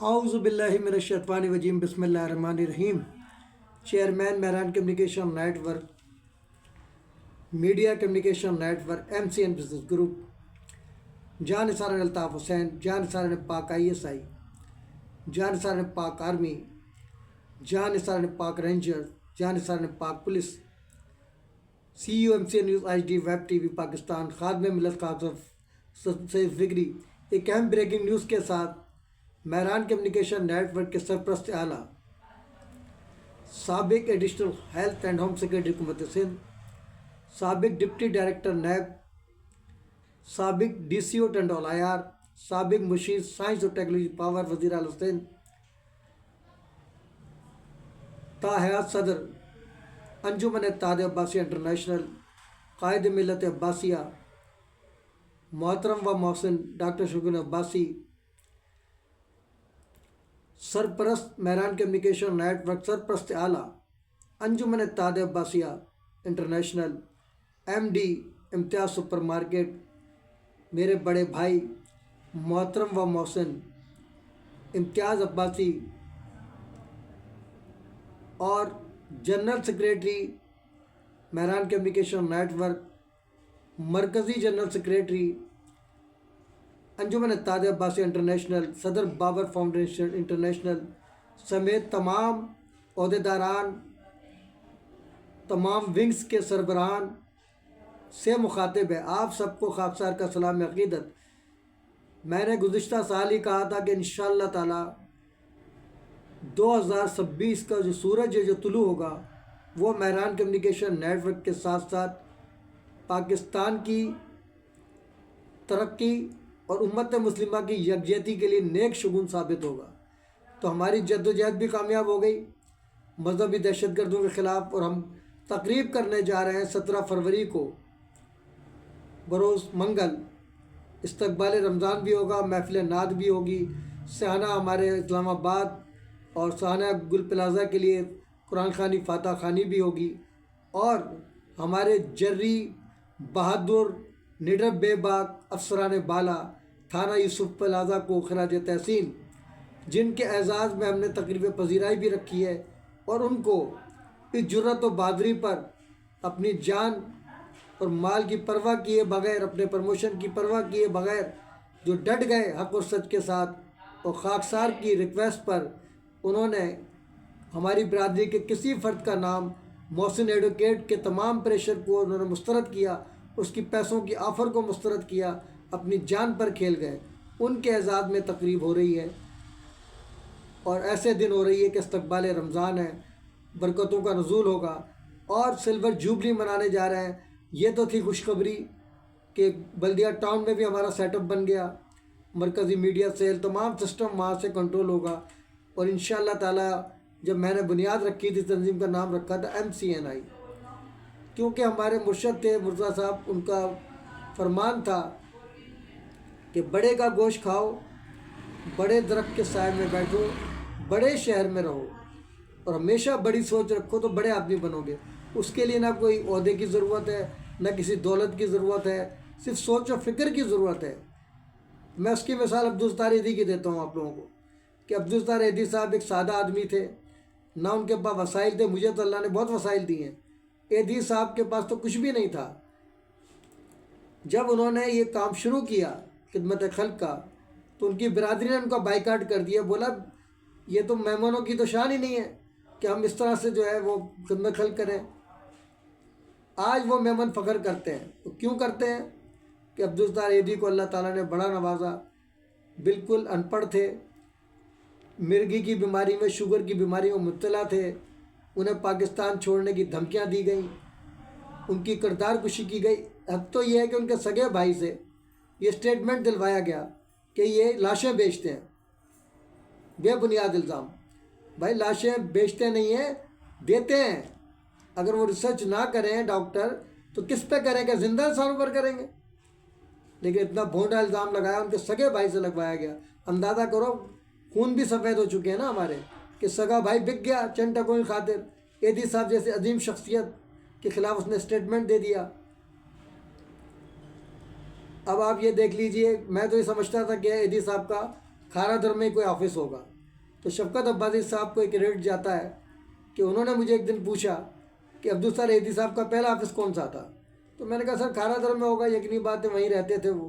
اعوذ باللہ من الشیطان الرجیم بسم اللہ الرحمن الرحیم۔ Chairman Mehran communication network, media communication network, MCN business group, جان نثار الطاف حسین، جان نثار پاک ISI، جان نثار پاک آرمی، جان نثار پاک رینجر، جان نثار Pak police, CEO MCN news HD web TV Pakistan, خادم ملت خاص سید فکری۔ ایک اہم بریکنگ نیوز کے ساتھ مہران کمیونیکیشن نیٹ ورک کے سرپرست اعلیٰ سابق additional health and home secretary حکومت سندھ، سابق ڈپٹی ڈائریکٹر نیب، سابق DCO ٹنڈول IR، سابق مشیر سائنس اور ٹیکنالوجی پاور وزیر اعلیٰ سندھ، تاحیات صدر انجمن اتحاد عباسیہ انٹرنیشنل، قائد ملت عباسیہ محترم و محسن ڈاکٹر شگن عباسی، سرپرست مہران کمیونیکیشن نیٹ ورک، سرپرست اعلیٰ Anjuman Ittehad Abbasia international, MD Imtiaz supermarket, میرے بڑے بھائی محترم و محسن امتیاز عباسی، اور general secretary Mehran communication network, مرکزی general secretary Anjuman Ittehad Abbasia international, صدر بابر فاؤنڈیشن انٹرنیشنل سمیت تمام عہدیداران، تمام ونگز کے سربراہان سے مخاطب ہے۔ آپ سب کو خاکسار کا سلام عقیدت۔ میں نے گزشتہ سال ہی کہا تھا کہ انشاءاللہ تعالی 2026 کا جو سورج ہے جو طلوع ہوگا وہ مہران کمیونیکیشن نیٹ ورک کے ساتھ ساتھ پاکستان کی ترقی اور امت مسلمہ کی یکجہتی کے لیے نیک شگون ثابت ہوگا۔ تو ہماری جدوجہد بھی کامیاب ہو گئی مذہبی دہشت گردوں کے خلاف، اور ہم تقریب کرنے جا رہے ہیں 17 فروری کو بروز منگل۔ استقبال رمضان بھی ہوگا، محفل نعت بھی ہوگی، سہانہ ہمارے اسلام آباد اور سہانہ گل پلازہ کے لیے قرآن خوانی فاتح خوانی بھی ہوگی، اور ہمارے جری بہادر نڈر بے باک افسران بالا تھانہ یوسف پلازہ کو خراج تحسین، جن کے اعزاز میں ہم نے تقریب پذیرائی بھی رکھی ہے، اور ان کو اس جرأت و بہادری پر اپنی جان اور مال کی پرواہ کیے بغیر، اپنے پروموشن کی پرواہ کیے بغیر جو ڈٹ گئے حق اور سچ کے ساتھ، اور خاکسار کی ریکویسٹ پر انہوں نے ہماری برادری کے کسی فرد کا نام، محسن ایڈوکیٹ کے تمام پریشر کو انہوں نے مسترد کیا، اس کی پیسوں کی آفر کو مسترد کیا، اپنی جان پر کھیل گئے۔ ان کے اعزاز میں تقریب ہو رہی ہے، اور ایسے دن ہو رہی ہے کہ استقبال رمضان ہے، برکتوں کا نزول ہوگا، اور سلور جوبلی منانے جا رہے ہیں۔ یہ تو تھی خوشخبری کہ بلدیہ ٹاؤن میں بھی ہمارا سیٹ اپ بن گیا، مرکزی میڈیا سیل، تمام سسٹم وہاں سے کنٹرول ہوگا، اور انشاءاللہ تعالی جب میں نے بنیاد رکھی تھی تنظیم کا نام رکھا تھا MCNI، کیونکہ ہمارے مرشد تھے مرزا صاحب، ان کا فرمان تھا کہ بڑے کا گوشت کھاؤ، بڑے درخت کے سائے میں بیٹھو، بڑے شہر میں رہو، اور ہمیشہ بڑی سوچ رکھو تو بڑے آدمی بنو گے۔ اس کے لیے نہ کوئی عہدے کی ضرورت ہے، نہ کسی دولت کی ضرورت ہے، صرف سوچ و فکر کی ضرورت ہے۔ میں اس کی مثال عبدالستار ایدھی کی دیتا ہوں آپ لوگوں کو، کہ عبدالستار ایدھی صاحب ایک سادہ آدمی تھے، نہ ان کے پاس وسائل تھے، مجھے تو اللہ نے بہت وسائل دی ہیں، ایدھی صاحب کے پاس تو کچھ بھی نہیں تھا۔ جب انہوں نے یہ کام شروع کیا خدمت خلق کا، تو ان کی برادری نے ان کا بائیکاٹ کر دیا، بولا یہ تو مہمانوں کی تو شان ہی نہیں ہے کہ ہم اس طرح سے جو ہے وہ خدمت خلق کریں۔ آج وہ مہمان فخر کرتے ہیں، تو کیوں کرتے ہیں؟ کہ عبدالستار ایدھی کو اللہ تعالیٰ نے بڑا نوازا، بالکل ان پڑھ تھے، مرگی کی بیماری میں، شوگر کی بیماری میں مبتلا تھے، انہیں پاکستان چھوڑنے کی دھمکیاں دی گئیں، ان کی کردار کشی کی گئی۔ حد تو یہ ہے کہ ان کے سگے بھائی سے یہ اسٹیٹمنٹ دلوایا گیا کہ یہ لاشیں بیچتے ہیں، بے بنیاد الزام۔ بھائی لاشیں بیچتے نہیں ہیں، دیتے ہیں۔ اگر وہ ریسرچ نہ کریں ڈاکٹر تو کس پہ کریں گے؟ زندہ انسانوں پر کریں گے؟ لیکن اتنا بھونڈا الزام لگایا، ان کے سگے بھائی سے لگوایا گیا۔ اندازہ کرو، خون بھی سفید ہو چکے ہیں نا ہمارے، کہ سگا بھائی بک گیا چند ٹکوں کی خاطر۔ ایدھی صاحب جیسے عظیم شخصیت کے خلاف اس نے اسٹیٹمنٹ دے دیا۔ اب آپ یہ دیکھ لیجئے، میں تو یہ سمجھتا تھا کہ ایدھی صاحب کا کھارا در میں کوئی آفس ہوگا، تو شفقت عباسی صاحب کو ایک کریڈٹ جاتا ہے کہ انہوں نے مجھے ایک دن پوچھا کہ عبدالستار ایدھی صاحب کا پہلا آفس کون سا تھا؟ تو میں نے کہا سر کھارا در میں ہوگا، یقینی بات ہے وہیں رہتے تھے وہ۔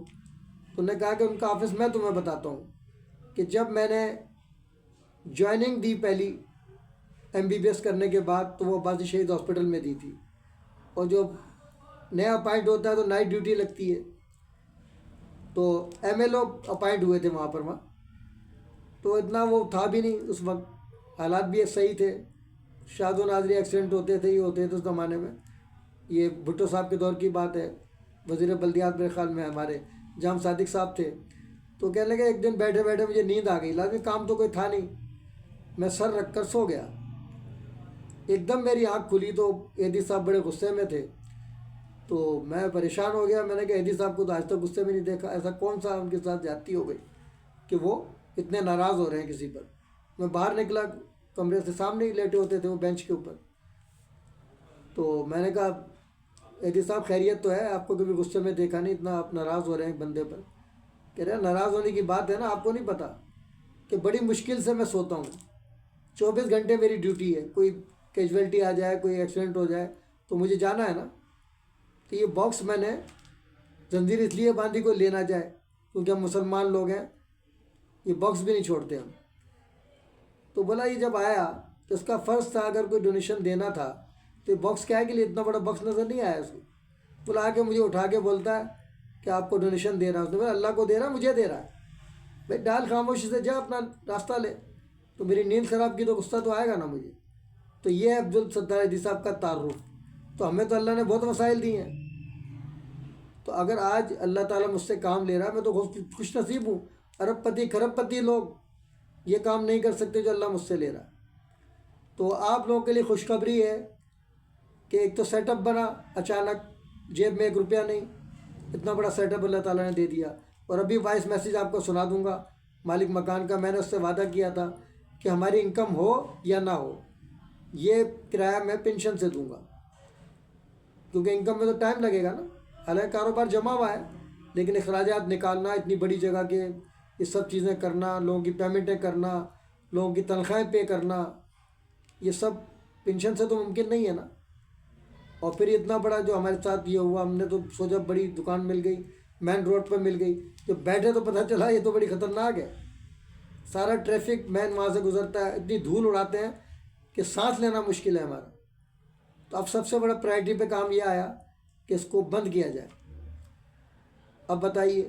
تو انہوں نے کہا کہ ان کا آفس میں تمہیں بتاتا ہوں کہ جب میں نے جوائننگ دی پہلی MBBS کرنے کے بعد تو وہ عباسی شہید ہاسپٹل میں دی تھی، اور جو نیا اپائنٹ ہوتا ہے تو نائٹ ڈیوٹی لگتی ہے، تو MLO اپائنٹ ہوئے تھے وہاں پر تو اتنا وہ تھا بھی نہیں اس وقت، حالات بھی صحیح تھے، شاد و ناظری ایکسیڈنٹ ہوتے تھے، یہ ہوتے تھے اس زمانے میں۔ یہ بھٹو صاحب کے دور کی بات ہے، وزیر بلدیات میرے خیال میں ہمارے جام صادق صاحب تھے۔ تو کہنے لگے ایک دن بیٹھے بیٹھے مجھے نیند آ گئی، لازمی کام تو کوئی تھا نہیں، میں سر رکھ کر سو گیا۔ ایک دم میری آنکھ کھلی تو ایدھی صاحب بڑے غصے میں تھے، تو میں پریشان ہو گیا۔ میں نے کہا ایدھی صاحب کو تو آج تک غصے میں نہیں دیکھا، ایسا کون سا ان کے ساتھ زیادتی ہو گئی کہ وہ اتنے ناراض ہو رہے ہیں کسی پر۔ میں باہر نکلا، کمرے سے سامنے ہی لیٹے ہوتے تھے وہ بینچ کے اوپر، تو میں نے کہا ایدھی صاحب خیریت تو ہے؟ آپ کو کبھی غصے میں دیکھا نہیں، اتنا آپ ناراض ہو رہے ہیں ایک بندے پر۔ کہہ رہے ہیں ناراض ہونے کی بات ہے نا، آپ کو نہیں پتہ کہ بڑی مشکل سے میں سوتا ہوں، 24 گھنٹے میری ڈیوٹی ہے، کوئی کیجویلٹی آ جائے، کوئی ایکسیڈنٹ ہو جائے تو مجھے جانا ہے نا۔ تو یہ باکس میں نے زنجیر اس لیے باندھی کوئی لینا جائے کیونکہ ہم مسلمان لوگ ہیں، یہ باکس بھی نہیں چھوڑتے ہم۔ تو بولا یہ جب آیا تو اس کا فرض تھا اگر کوئی ڈونیشن دینا تھا تو یہ باکس کیا ہے کے لیے اتنا بڑا باکس نظر نہیں آیا اس کو۔ بولا آ کے مجھے اٹھا کے بولتا ہے کہ آپ کو ڈونیشن دے رہا ہے۔ اس نے بولا اللہ کو دے رہا مجھے دے رہا ہے، بھائی ڈال خاموشی سے، جا اپنا راستہ لے۔ تو میری نیند خراب کی تو غصہ تو آئے گا نا مجھے۔ تو یہ ہے عبدالستار ایدھی صاحب کا تعارف۔ تو ہمیں تو اللہ نے بہت وسائل دی ہیں، تو اگر آج اللہ تعالیٰ مجھ سے کام لے رہا ہے میں تو خوش نصیب ہوں۔ ارب پتی کھرب پتی لوگ یہ کام نہیں کر سکتے جو اللہ مجھ سے لے رہا ہے۔ تو آپ لوگوں کے لیے خوشخبری ہے کہ ایک تو سیٹ اپ بنا اچانک، جیب میں 1 روپیہ نہیں، اتنا بڑا سیٹ اپ اللہ تعالیٰ نے دے دیا۔ اور ابھی وائس میسیج آپ کو سنا دوں گا مالک مکان کا، میں نے اس سے وعدہ کیا تھا کہ ہماری انکم ہو یا نہ ہو یہ کرایہ میں پینشن سے دوں گا، کیونکہ انکم میں تو ٹائم لگے گا نا۔ حالانکہ کاروبار جمع ہوا ہے لیکن اخراجات نکالنا، اتنی بڑی جگہ کے یہ سب چیزیں کرنا، لوگوں کی پیمنٹیں کرنا، لوگوں کی تنخواہیں پے کرنا، یہ سب پینشن سے تو ممکن نہیں ہے نا۔ اور پھر اتنا بڑا جو ہمارے ساتھ یہ ہوا، ہم نے تو سوچا بڑی دکان مل گئی، مین روڈ پہ مل گئی، جب بیٹھے تو پتہ چلا یہ تو بڑی خطرناک ہے، سارا ٹریفک مین وہاں سے گزرتا ہے، اتنی دھول اڑاتے ہیں کہ سانس لینا مشکل ہے ہمارا۔ تو اب سب سے بڑا پرائرٹی پہ کام یہ آیا کہ اس کو بند کیا جائے۔ اب بتائیے،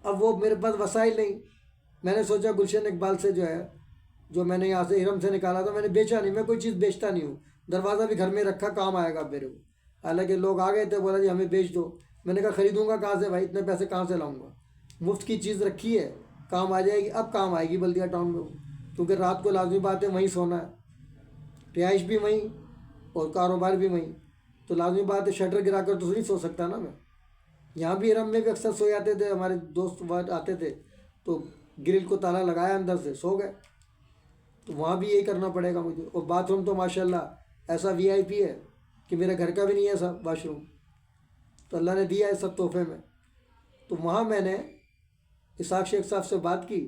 اب وہ میرے پاس وسائل نہیں، میں نے سوچا گلشن اقبال سے جو ہے، جو میں نے یہاں سے ارم سے نکالا تھا، میں نے بیچا نہیں، میں کوئی چیز بیچتا نہیں ہوں، دروازہ بھی گھر میں رکھا، کام آئے گا میرے کو۔ حالانکہ لوگ آ گئے تھے، بولا جی ہمیں بیچ دو، میں نے کہا خریدوں گا کہاں سے بھائی، اتنے پیسے کہاں سے لاؤں گا، مفت کی چیز رکھی ہے، کام آ جائے گی، اب کام آئے گی بلدیہ ٹاؤن میں، کیونکہ رات کو لازمی بات ہے وہیں سونا ہے، رہائش بھی وہیں اور کاروبار بھی وہیں، تو لازمی بات ہے شٹر گرا کر تو نہیں سو سکتا نا میں۔ یہاں بھی ارم میں بھی اکثر سو جاتے تھے، ہمارے دوست وہاں آتے تھے تو گرل کو تالا لگایا اندر سے سو گئے، تو وہاں بھی یہی کرنا پڑے گا مجھے۔ اور باتھ روم تو ماشاءاللہ ایسا VIP ہے کہ میرے گھر کا بھی نہیں ہے ایسا واش روم، تو اللہ نے دیا ہے سب تحفے میں۔ تو وہاں میں نے اسحاق شیخ صاحب سے بات کی،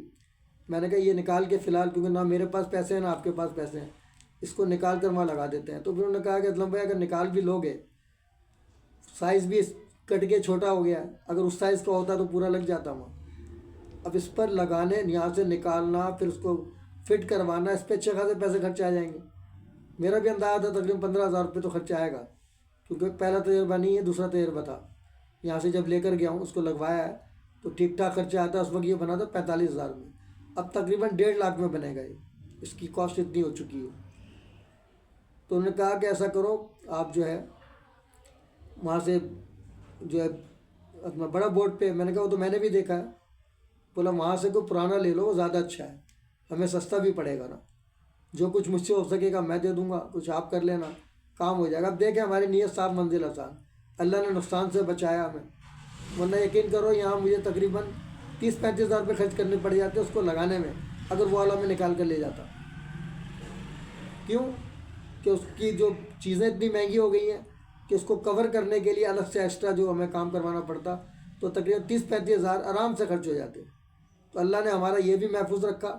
میں نے کہا یہ نکال کے فی الحال، کیونکہ نہ میرے پاس پیسے ہیں نہ آپ کے پاس پیسے ہیں، اس کو نکال کر وہاں لگا دیتے ہیں۔ تو پھر انہوں نے کہا کہ اسلم بھائی اگر نکال بھی لوگے، سائز بھی کٹ کے چھوٹا ہو گیا ہے، اگر اس سائز کا ہوتا تو پورا لگ جاتا وہاں، اب اس پر لگانے، یہاں سے نکالنا، پھر اس کو فٹ کروانا، اس پہ اچھے خاصے پیسے خرچ آ جائیں گے۔ میرا بھی اندازہ تھا تقریباً 15,000 روپے تو خرچہ آئے گا، کیونکہ پہلا تجربہ نہیں ہے، دوسرا تجربہ تھا۔ یہاں سے جب لے کر گیا ہوں، اس کو لگوایا ہے تو ٹھیک ٹھاک خرچہ آتا ہے۔ اس وقت یہ بنا تھا 45,000 میں، اب تقریباً 1.5 لاکھ میں بنے گا، اس کی کاسٹ اتنی ہو چکی ہے۔ تو انہوں نے کہا کہ ایسا کرو آپ جو ہے وہاں سے جو ہے اپنا بڑا بورڈ پہ، میں نے کہا وہ تو میں نے بھی دیکھا ہے، بولا وہاں سے کوئی پرانا لے لو، وہ زیادہ اچھا ہے، ہمیں سستا بھی پڑے گا نا، جو کچھ مجھ سے ہو سکے گا میں دے دوں گا، کچھ آپ کر لینا، کام ہو جائے گا۔ اب دیکھیں ہماری نیت صاف منزل آسان، اللہ نے نقصان سے بچایا ہمیں، ورنہ یقین کرو یہاں مجھے تقریباً 30-35 ہزار روپے خرچ کرنے پڑ جاتے اس کو لگانے میں، اگر وہ والا میں نکال کر لے جاتا۔ کیوں کہ اس کی جو چیزیں اتنی مہنگی ہو گئی ہیں کہ اس کو کور کرنے کے لیے الگ سے ایکسٹرا جو ہمیں کام کروانا پڑتا، تو تقریباً 30-35 ہزار آرام سے خرچ ہو جاتے۔ تو اللہ نے ہمارا یہ بھی محفوظ رکھا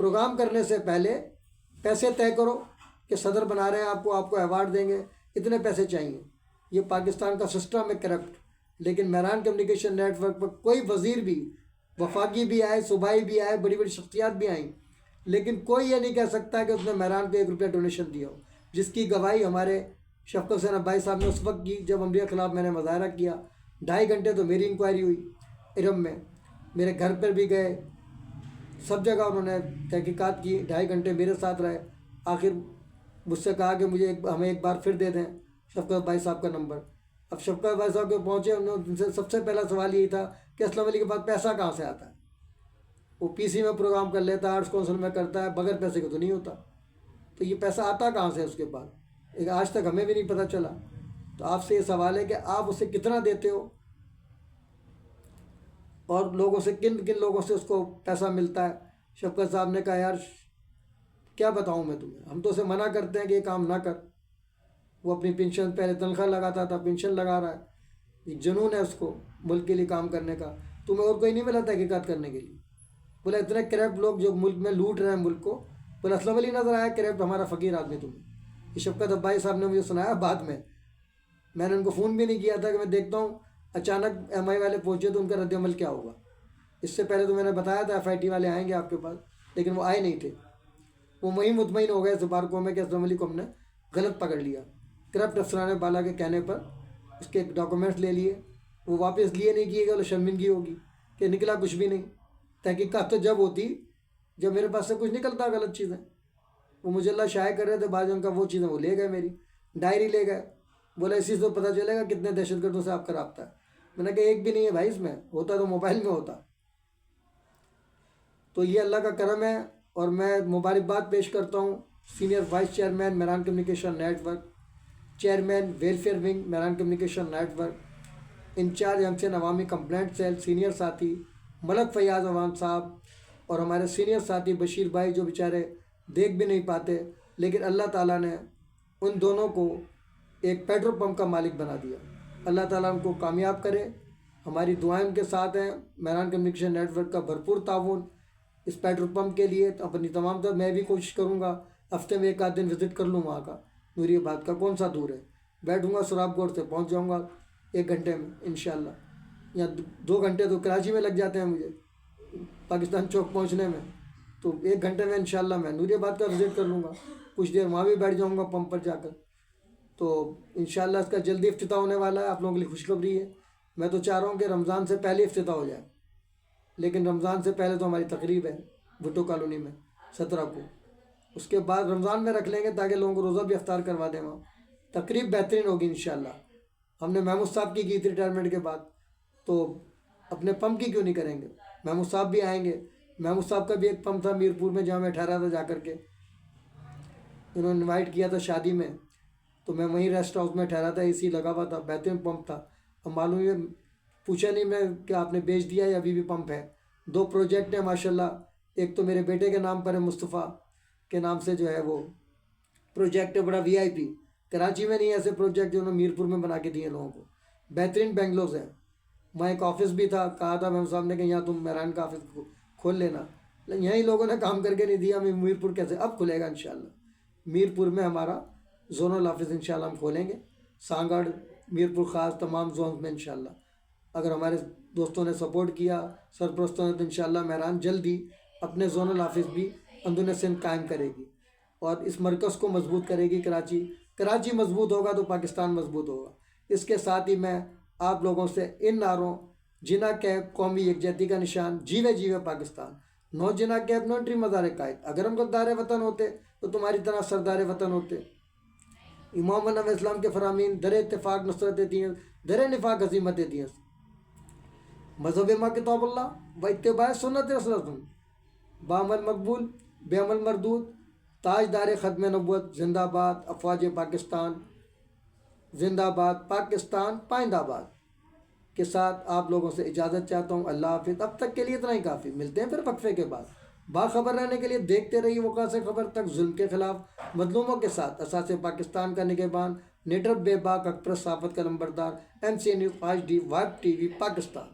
پروگرام کرنے سے پہلے پیسے طے کرو کہ صدر بنا رہے ہیں آپ کو ایوارڈ دیں گے، اتنے پیسے چاہیے۔ یہ پاکستان کا سسٹم ہے کرپٹ۔ لیکن مہران کمیونیکیشن نیٹ ورک پر کوئی وزیر بھی، وفاقی بھی آئے، صوبائی بھی آئے، بڑی بڑی شخصیات بھی آئیں، لیکن کوئی یہ نہیں کہہ سکتا کہ اس نے مہران کو 1 روپیہ ڈونیشن دیا ہو، جس کی گواہی ہمارے شفقت حسین عباسی صاحب نے اس وقت کی جب امریکہ کے خلاف میں نے مظاہرہ کیا۔ 2.5 گھنٹے تو میری انکوائری ہوئی ارم میں، میرے گھر پر بھی گئے، سب جگہ انہوں نے تحقیقات کی، 2.5 گھنٹے میرے ساتھ رہے۔ آخر مجھ سے کہا کہ ہمیں ایک بار پھر دے دیں شفقت عباسی صاحب کا نمبر۔ اب شفقت عباسی صاحب کے پہنچے، ان سے سب سے پہلا سوال یہی تھا کہ اسلم علی کے پاس پیسہ کہاں سے آتا ہے؟ وہ پی سی میں پروگرام کر لیتا ہے، آرٹس کونسل میں کرتا ہے، بغیر پیسے کے تو نہیں ہوتا، تو یہ پیسہ آتا کہاں سے اس کے پاس؟ آج تک ہمیں بھی نہیں پتہ چلا۔ تو آپ سے یہ سوال ہے کہ آپ اسے کتنا دیتے ہو، اور لوگوں سے کن لوگوں سے اس کو پیسہ ملتا ہے؟ شفقت صاحب نے کہا یار کیا بتاؤں میں تمہیں، ہم تو اسے منع کرتے ہیں کہ یہ کام نہ کر۔ وہ اپنی پینشن پہلے تنخواہ لگاتا تھا، پینشن لگا رہا ہے، ایک جنون ہے اس کو ملک کے لیے کام کرنے کا۔ تمہیں اور کوئی نہیں ملا تحقیقات کرنے کے لیے؟ بولا اتنے کرپٹ لوگ جو ملک میں لوٹ رہے ہیں ملک کو، بولا اسلم علی نظر آیا کرپٹ ہمارا فقیر آدمی تمہیں؟ یہ شفقت عباسی صاحب نے مجھے سنایا بعد میں نے ان کو فون بھی نہیں کیا تھا کہ میں دیکھتا ہوں، اچانک ایم آئی والے پہنچے تو ان کا رد عمل کیا ہوگا۔ اس سے پہلے تو میں نے بتایا تھا FIT والے آئیں گے آپ کے پاس، لیکن وہ آئے نہیں تھے۔ وہ وہیں مطمئن ہو گئے سفارکوں میں کہ اسلم علی کو ہم نے غلط پکڑ لیا۔ کرپٹ افسران بالا کے کہنے پر اس کے ڈاکومنٹس لے لیے، وہ واپس لیے نہیں کیے گئے، وہ شرمندگی ہوگی کہ نکلا کچھ بھی نہیں۔ تحقیقات تو جب ہوتی جب میرے پاس سے کچھ نکلتا غلط چیزیں۔ وہ مجلہ شائع کر رہے تھے، بعض ان کا وہ چیزیں وہ لے گئے، میری ڈائری لے گئے، بولا اسی سے پتہ چلے گا کتنے دہشت گردوں سے آپ کا رابطہ ہے۔ میں نے کہا ایک بھی نہیں ہے بھائی، اس میں ہوتا تو موبائل میں ہوتا۔ تو یہ اللہ کا کرم ہے، اور میں مبارکباد پیش کرتا ہوں senior vice chairman Mehran communication network, chairman welfare wing Mehran communication network, incharge MCN عوامی کمپلینٹ سیل سینئر ساتھی ملک فیاض عوان صاحب، اور ہمارے سینئر ساتھی بشیر بھائی جو بیچارے دیکھ بھی نہیں پاتے، لیکن اللہ تعالیٰ نے ان دونوں کو ایک پیٹرول پمپ کا مالک بنا دیا۔ اللہ تعالیٰ ان کو کامیاب کرے، ہماری دعائیں ان کے ساتھ ہیں۔ مہران کمیونیکیشن نیٹ ورک کا بھرپور تعاون اس پیٹرول پمپ کے لیے، تو اپنی تمام طرح میں بھی کوشش کروں گا ہفتے میں 1 آدھ دن وزٹ کر لوں وہاں کا۔ نوری آباد کا کون سا دور ہے، بیٹھوں گا سراب گوڑ سے پہنچ جاؤں گا 1 گھنٹے میں انشاءاللہ، یا 2 گھنٹے تو کراچی میں لگ جاتے ہیں مجھے پاکستان چوک پہنچنے میں، تو 1 گھنٹے میں انشاءاللہ میں نوری آباد کا وزٹ کر لوں گا، کچھ دیر وہاں بھی بیٹھ جاؤں گا پمپ پر جا کر۔ تو انشاءاللہ اس کا جلدی افتتاح ہونے والا ہے، آپ لوگوں کے لیے خوشخبری ہے۔ میں تو چاہ رہا ہوں کہ رمضان سے پہلے افتتاح ہو جائے، لیکن رمضان سے پہلے تو ہماری تقریب ہے بھٹو کالونی میں 17 کو، اس کے بعد رمضان میں رکھ لیں گے تاکہ لوگوں کو روزہ بھی افطار کروا دیں وہاں۔ تقریب بہترین ہوگی انشاءاللہ۔ ہم نے محمود صاحب کی تھی ریٹائرمنٹ کے بعد، تو اپنے پمپ کی کیوں نہیں کریں گے؟ محمود صاحب بھی آئیں گے۔ محمود صاحب کا بھی ایک پمپ تھا میرپور میں جہاں میں ٹھہرا تھا، جا کر کے انہوں نے انوائٹ کیا تھا شادی میں، تو میں وہیں ریسٹ ہاؤس میں ٹھہرا تھا، AC لگا ہوا تھا، بہترین پمپ تھا۔ اب معلوم ہے پوچھا نہیں میں کہ آپ نے بیچ دیا یا ابھی بھی پمپ ہے۔ 2 پروجیکٹ ہیں ماشاءاللہ، ایک تو میرے بیٹے کے نام پر ہے، مصطفیٰ کے نام سے جو ہے وہ پروجیکٹ ہے، بڑا VIP، کراچی میں نہیں ایسے پروجیکٹ جو انہوں نے میرپور میں بنا کے دیے لوگوں کو، بہترین بنگلوز ہیں۔ وہاں ایک آفس بھی تھا، کہا تھا محمود صاحب نے کہ یہاں تم مہران کا آفس کھول لینا، لیکن یہیں لوگوں نے کام کر کے نہیں دیا۔ ہمیں میرپور کیسے اب کھلے گا انشاءاللہ، میرپور میں ہمارا زونل آفس انشاءاللہ ہم کھولیں گے، سانگڑ، میرپور خاص، تمام زونز میں انشاءاللہ۔ اگر ہمارے دوستوں نے سپورٹ کیا، سرپرستوں نے، تو انشاءاللہ مہران جلدی اپنے زونل آفس بھی اندرون سندھ قائم کرے گی، اور اس مرکز کو مضبوط کرے گی۔ کراچی مضبوط ہوگا تو پاکستان مضبوط ہوگا۔ اس کے ساتھ ہی میں آپ لوگوں سے ان نعروں جناح کیب قومی یکجہتی کا نشان، جیوے جیوے پاکستان، نو جناح کیب نو انٹری مزار قائد، اگر ہم غدار وطن ہوتے تو تمہاری طرح سردار وطن ہوتے۔ امام نو اسلام کے فرامین در اتفاق نصرت دین، در نفاق عظیمت دین، مذہب ما کتاب اللہ و اتباع سنت رسول، بعمل مقبول بے عمل مردود، تاجدار ختم نبوت، زندہ باد افواج پاکستان، زندہ باد پاکستان پائندہ باد کے ساتھ آپ لوگوں سے اجازت چاہتا ہوں۔ اللہ حافظ۔ اب تک کے لیے اتنا ہی کافی، ملتے ہیں پھر وقفے کے بعد۔ باخبر رہنے کے لیے دیکھتے رہیے وقوع سے خبر تک، ظلم کے خلاف مظلوموں کے ساتھ، اساس پاکستان کا نگہبان، نیٹر بے باک اکپرس صحافت کا نمبردار، MCN HD vibe TV Pakistan.